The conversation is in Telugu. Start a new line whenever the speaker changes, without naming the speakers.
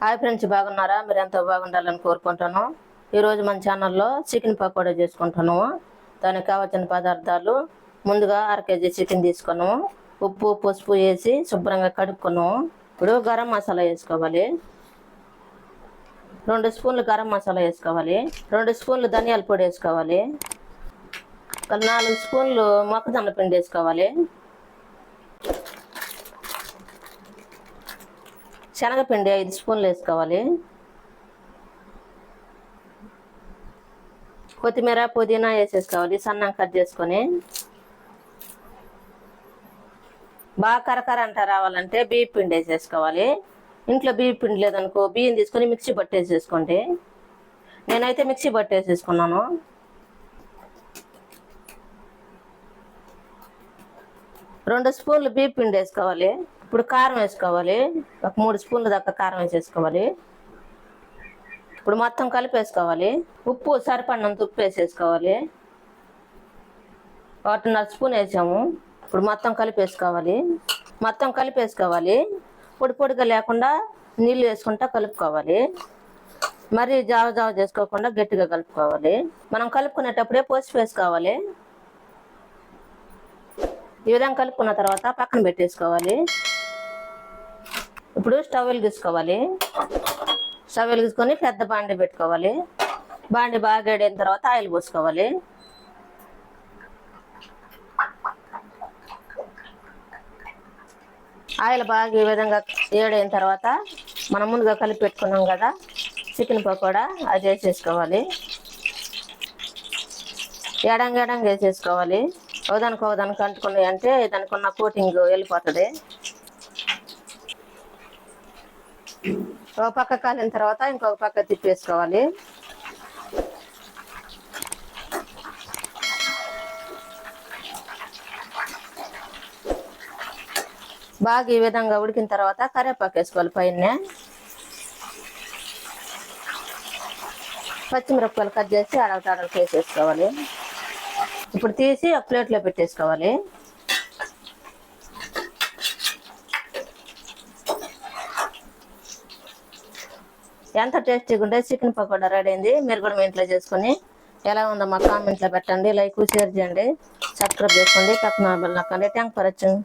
హాయ్ ఫ్రెండ్స్, బాగున్నారా? మీరు ఎంతో బాగుండాలని కోరుకుంటాను. ఈరోజు మన ఛానల్లో చికెన్ పకోడా చేసుకుంటున్నాము. దానికి కావాల్సిన పదార్థాలు: ముందుగా 1/2 కేజీ చికెన్ తీసుకున్నాము. ఉప్పు పసుపు వేసి శుభ్రంగా కడుక్కున్నాము. ఇప్పుడు గరం మసాలా వేసుకోవాలి. 2 స్పూన్లు గరం మసాలా వేసుకోవాలి. 2 స్పూన్లు ధనియాల పొడి వేసుకోవాలి. 4 స్పూన్లు మొక్కజొన్న పిండి వేసుకోవాలి. శనగపిండి 5 స్పూన్లు వేసుకోవాలి. కొత్తిమీర పుదీనా వేసేసుకోవాలి సన్నంగా కట్ చేసుకొని. బాగా కరకర అంట రావాలంటే బియ్యం పిండి వేసేసుకోవాలి. ఇంట్లో బియ్యం పిండి లేదనుకో బియ్యం తీసుకొని మిక్సీ పట్టేసేసుకోండి. నేనైతే మిక్సీ పట్టేసేసుకున్నాను. రెండు స్పూన్లు బియ్యం పిండి వేసుకోవాలి. ఇప్పుడు కారం వేసుకోవాలి. ఒక 3 స్పూన్ల దాకా కారం వేసేసుకోవాలి. ఇప్పుడు మొత్తం కలిపేసుకోవాలి. ఉప్పు సరిపడినంత ఉప్పు వేసేసుకోవాలి. 1.5 స్పూన్ వేసాము. ఇప్పుడు మొత్తం కలిపేసుకోవాలి. పొడి పొడిగా లేకుండా నీళ్ళు వేసుకుంటా కలుపుకోవాలి. మరి జావ చేసుకోకుండా గట్టిగా కలుపుకోవాలి. మనం కలుపుకునేటప్పుడే పసుపు వేసుకోవాలి. ఈ విధంగా కలుపుకున్న తర్వాత పక్కన పెట్టేసుకోవాలి. ఇప్పుడు స్టవ్ వెలిగించుకొని పెద్ద బాండి పెట్టుకోవాలి. బాండి బాగా వేడైన తర్వాత ఆయిల్ పోసుకోవాలి. ఆయిల్ బాగా ఈ విధంగా వేడైన తర్వాత మనం ముందుగా కలిపి పెట్టుకున్నాం కదా చికెన్ పకోడా, అది వేసేసుకోవాలి. ఎడంగా వేసేసుకోవాలి. ఒకదానికి అంటుకున్నాయి అంటే దానికి ఉన్న కోటింగ్ వెళ్ళిపోతుంది. ఒక పక్క కాలిన తర్వాత ఇంకొక పక్క తిప్పేసుకోవాలి. బాగా ఈ విధంగా ఉడికిన తర్వాత కరివేపాకు వేసుకోవాలి. పైన పచ్చిమిరపకాయలు కట్ చేసి అడగటాడలు వేసేసుకోవాలి. ఇప్పుడు తీసి ఒక ప్లేట్లో పెట్టేసుకోవాలి. ఎంత టేస్టీగా ఉంటే చికెన్ పకోడా రెడీ అయింది. మీరు కూడా మీ ఇంట్లో చేసుకుని ఎలా ఉందో మా కామెంట్లో పెట్టండి. లైక్ షేర్ చేయండి, సబ్స్క్రైబ్ చేసుకోండి, పక్కన బెల్ నొక్కండి. Thanks for watching.